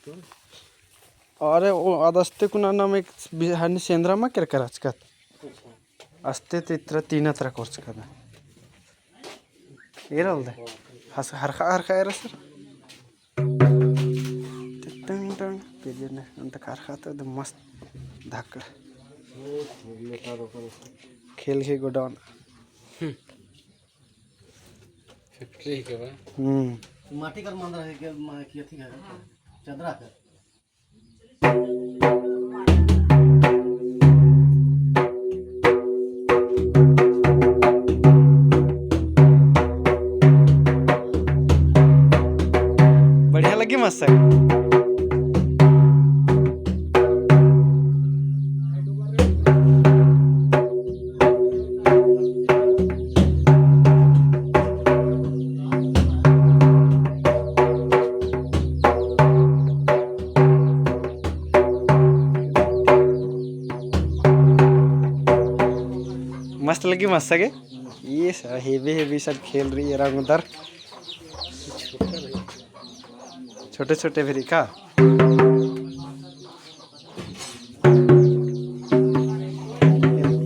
अरे वो आदस्ते कुना नाम एक हनी सेंद्रा मा कर कराच का अस्ते तो इतना तीन तरह कोर्स का ये रहल दे हस हरखा हरखा है सर टंग टंग पेजे ने अंत हरखा तो एकदम मस्त धाकड़ खेल के गोडाउन फैक्ट्री के बा माटी का मंदिर है कि अथी है चदरा का बढ़िया लगी मस्त है मस्त लगी मस्त है ये हेवी हेवी सब खेल रही है रंग उधर छोटे छोटे भी का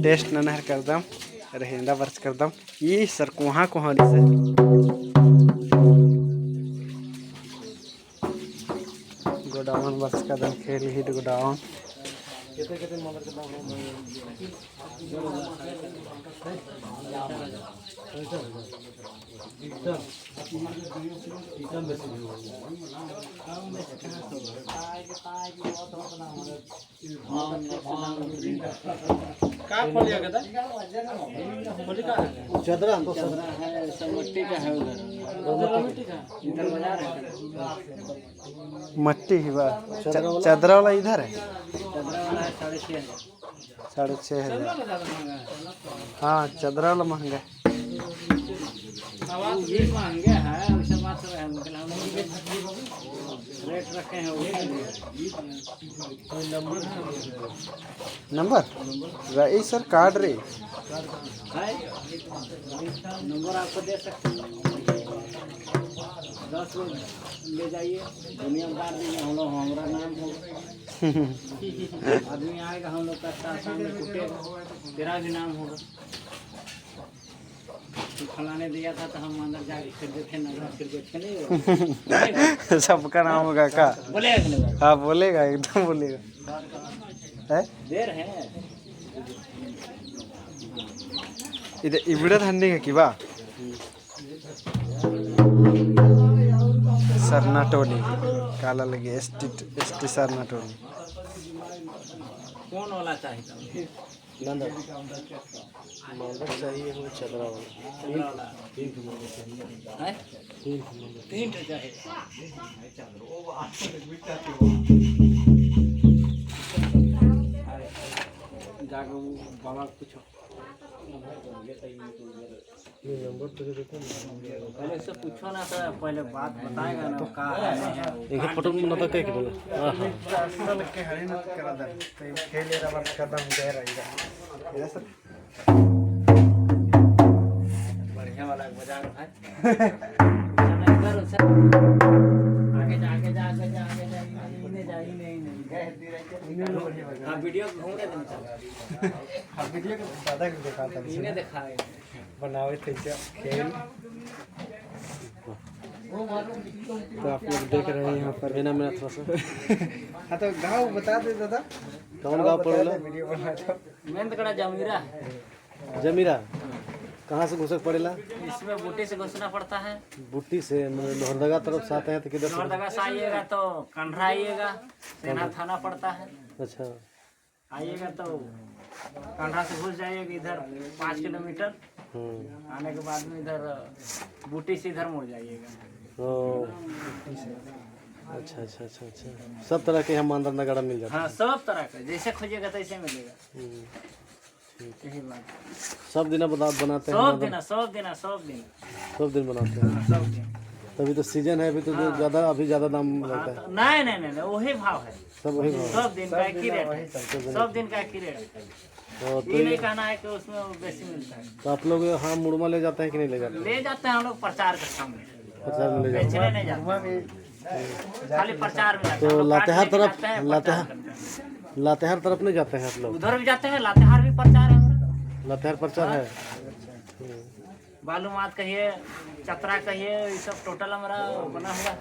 टेस्ट नहर कर दम रहेंदा वर्ष कर दम ये सर कुहाँ कुहाँ से गोडाउन वर्ष का दम खेल हिट गोडाउन कितने मंदिर के नाम का खोलिया के खोली का चदरा तो चदरा है सब मट्टी का है उधर मट्टी का इधर बाजार है मट्टी ही बा चदरा वाला इधर है चदरा वाला है 6,500 6,500 हाँ चदरा वाला महंगा है ये महंगे हैं वैसे बात है मतलब हम रेट रखे हैं वो नंबर रही सर कार्ड रे है नंबर आपको दे सकते हैं 10 लोग ले जाइए दुनिया में डाल दीजिए हम लोग हमारा नाम होगा आदमी आएगा हम लोग का सामने कुटेगा तेरा भी नाम होगा तो फलाने दिया था तो हम अंदर जाके खरीदे थे ना खरीदे थे नहीं सबका नाम होगा का बोलेगा कि नहीं हाँ बोलेगा एकदम बोलेगा है देर है इधर इबड़ा धंधे का किबा सरना टोली काला लगे एसटी सरना टोली कौन वाला चाहिए मंदिर मंदिर चाहिए वो चदरा वाला है तीन तो चाहिए जाकर वो बाबा को पूछो नंबर तो देखो पहले से पूछो ना सर पहले बात बताएगा ना का है नहीं है एक फोटो में नता के बोले असल के हरे न करा दर तो खेल रे रबर कदम दे रही है सर बढ़िया वाला बाजार है इधर से आगे जा आगे जा आगे जा आगे जा इन्हें जा नहीं हां वीडियो घूम रहे थे हां वीडियो को ज्यादा दिखाता है इन्हें दिखाए बनावे थे खेल तो आप लोग देख रहे हैं यहाँ पर बिना मेरा थोड़ा सा हाँ तो गाँव बता दे दादा कौन गाँव पड़ेगा वीडियो बना था मेंदकड़ा जमीरा जमीरा कहाँ से घुसक पड़ेला इसमें बूटी से घुसना पड़ता है बुट्टी से लोहरदगा तरफ से आते हैं तो किधर से लोहरदगा से आइएगा तो कंडरा आइएगा सेना थाना पड़ता है अच्छा आइएगा तो कंडरा से घुस जाइएगा इधर 5 किलोमीटर आने के बाद में इधर बूटी से इधर मुड़ जाइएगा ओ अच्छा अच्छा अच्छा अच्छा सब तरह के हम अंदर नगाड़ा मिल जाता हाँ सब तरह का जैसे खोजिएगा तैसे मिलेगा है यही बात सब दिन बनाते हैं सब दिन सब दिन सब दिन सब दिन बनाते हैं सब दिन तभी तो सीजन है अभी तो जो ज़्यादा अभी ज़्यादा दाम रहता है नहीं नहीं नहीं वही भाव है सब वही भाव सब दिन का एक ही रेट है सब दिन का एक ही रेट है तो ये नहीं कहना है कि उसमें बेसी मिलता है तो आप लोग हाँ मुड़मा ले जाते हैं कि नहीं ले जाते ले जाते हैं हम लोग प्रचार के सामने प्रचार में ले जाते बेचने नहीं जाते वहाँ भी खाली प्रचार में जाते तो हैं। लातेहार काट लेके तरफ जाते हैं, लातेहार प्रचार करते हैं। लातेहार तरफ नहीं जाते हैं आप लोग? उधर भी जाते हैं, लातेहार भी प्रचार है हमारा। लातेहार प्रचार है। बालूमात कहिए, चतरा कहिए, ये सब टोटल हमारा बना हुआ है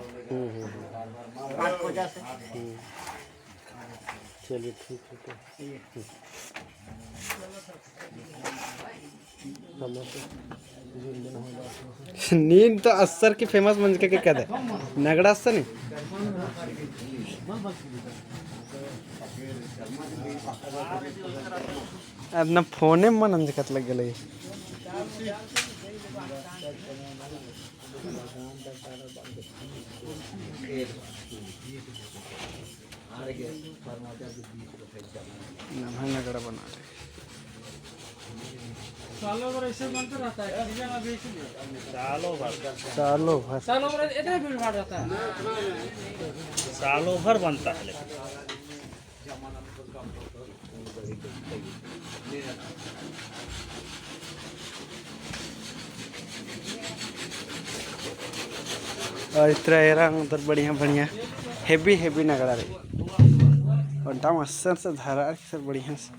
पाँच पूजा से। चलिए ठीक है। नींद तो अस्सर की फेमस मंज के क्या है नगड़ा अस्सर नहीं अब ना फोने में मन अंजकत लग गए नगड़ा बना रहे सालों भर ऐसे बनता रहता है सीजन अभी इसीलिए सालों भर सालों भर इतना भीड़ भाड़ रहता है सालों भर बनता है। और इस तरह एरा उधर बढ़िया बढ़िया हेवी नगड़ा रही और डाम अस्सर से धारा सब बढ़िया से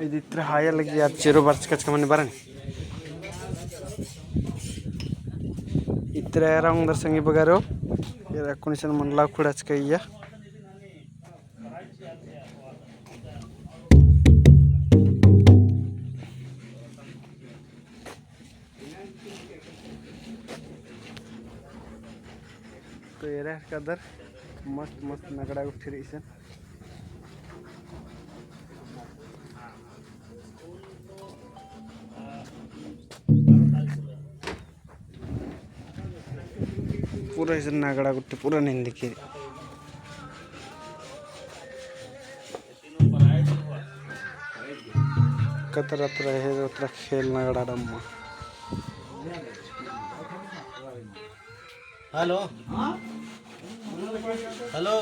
इधर हाया लगी यार चेरो वर्ष कच कमने बरन इत्र एरा उधर संगी बगारो ये कुनिसन मनला खुड़च कइया तो ये रह कदर मस्त मस्त नगड़ा उठ रही से पूरा इस नगड़ा गुट्टे पूरा नींद की कतरा है उतरा खेल नगड़ा डम्मा हेलो हेलो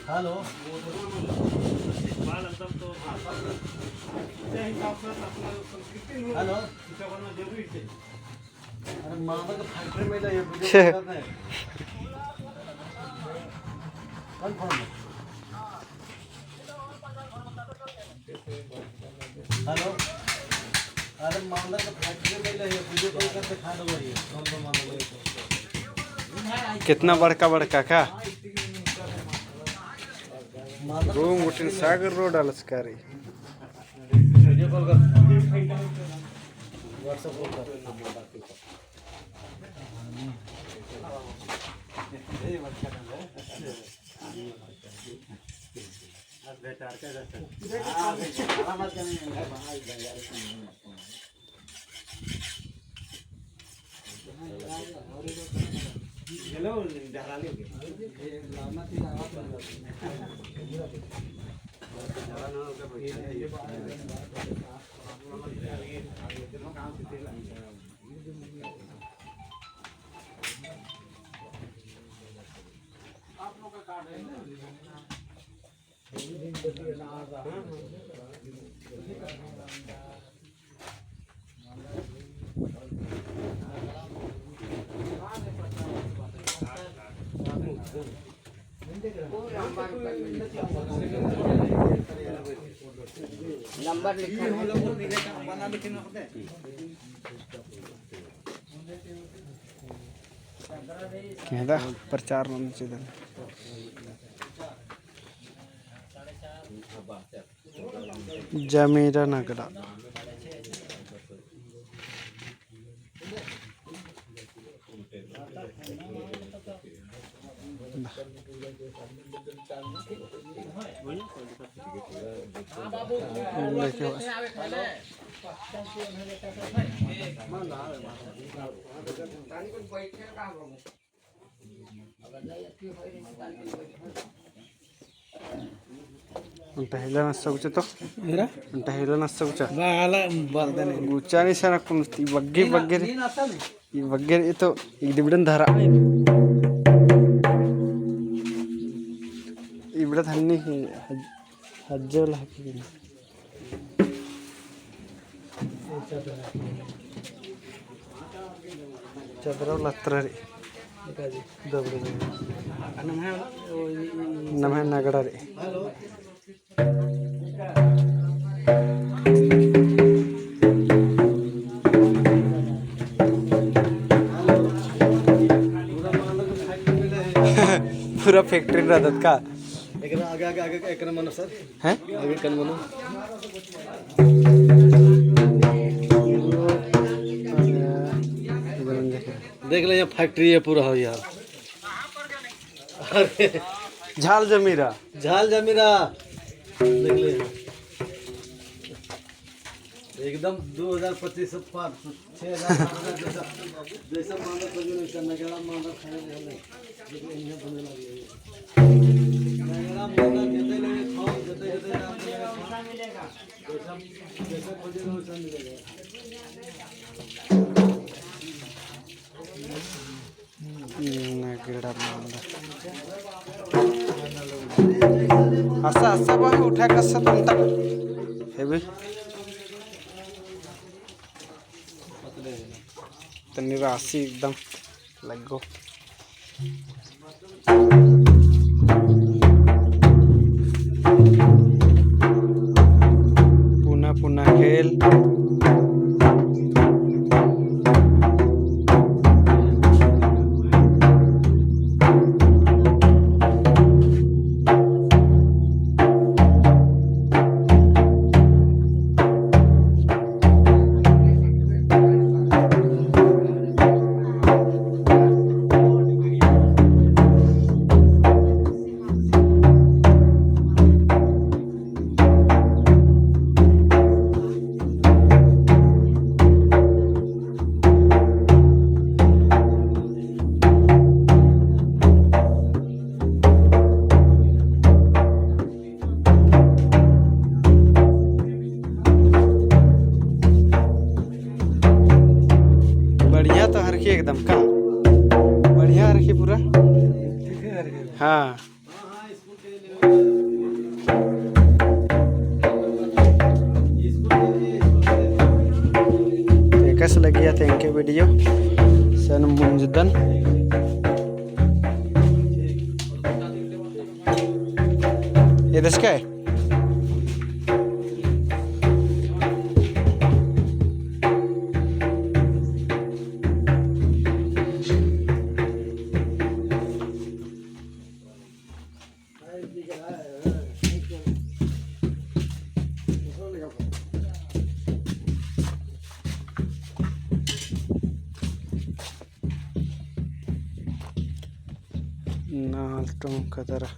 हेलो हेलो अरे मामा का फैक्ट्री में ये वीडियो करते हैं कंफर्म हेलो अरे मामा का फैक्ट्री में ये वीडियो कॉल करके खा दो ये कौन मामा कितना बड़का का रूम उठिन सागर रोड अलस्कारी वीडियो कॉल कर व्हाट्सएप कॉल कर नंबर लिखा कहदा प्रचार होना चाहिए जमीरा नगड़ा Tahila nasa to. मेरा Tahila nasa बाला बर्दन Gucani sana kun ibagge ibagge itu ibdan dhara. Ibdan hanni hajjal hakini. चदरा लत्रा रे दबड़े नमः नगड़ा रे पूरा फैक्ट्री रहता का आगे आगे आगे एक मनो सर हैं आगे कन मनो देख ले यहाँ फैक्ट्री है पूरा हो यार। अरे झाल जमीरा झाल जमीरा देख ले यहाँ। एकदम 2025 से 6000 जैसा मांदा तो नहीं करना केला मांदा खाने वाले देख ले यहाँ बनने लगे नगरा मांदा जते ले खाओ जते जते रात मिलेगा जैसा खोजेगा वैसा मिलेगा। नगड़ा मांदा असा असा बाहे उठा कसा तंता हेबी तनी राशि एकदम लगो पुनः पुनः खेल बढ़िया तो हर की एकदम का बढ़िया हर की पूरा हाँ कैसे लगी थे इनके वीडियो सन मुंजदन ये दस क्या है नाल्टों का तरह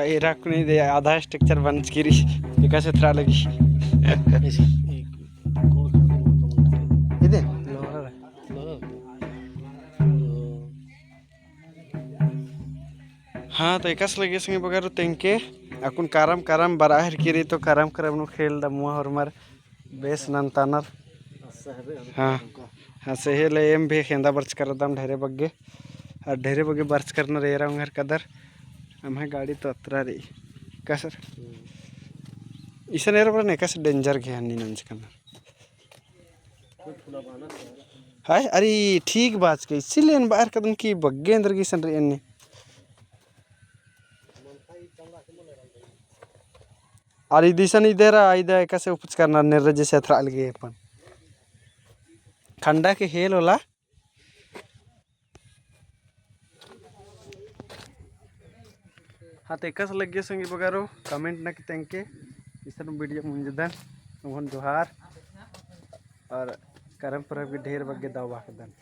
इराक नहीं दे आधा स्ट्रक्चर बन गिरी कैसे थरा लगी इधर हाँ तो एकस लगे संगे बगर तेंके अकुन कारम कारम बराहर किरी तो कारम करम नु खेल दमुआ और मर बेस नंतानर हाँ हाँ सही ले एम भी खेंदा बर्च कर दम ढेरे बग्गे और ढेरे बग्गे बर्च करना रे रहा हूँ कदर हमें गाड़ी तो अतरा रही का सर इसे नहीं रहा नहीं कैसे डेंजर गया नहीं नंज करना हाय अरे ठीक बात के इसीलिए बाहर कदम की बग्गे अंदर की सन रही अरे दिशन इधर इधर कैसे उपच करना निर्रज जैसे अथरा लगे अपन खंडा के हेल होला हाँ तो एकस लगे संगी बगारो कमेंट ना कि तेंके इस वीडियो मुंजदन जोहार और करम पर भी ढेर बग्गे दावा के दन।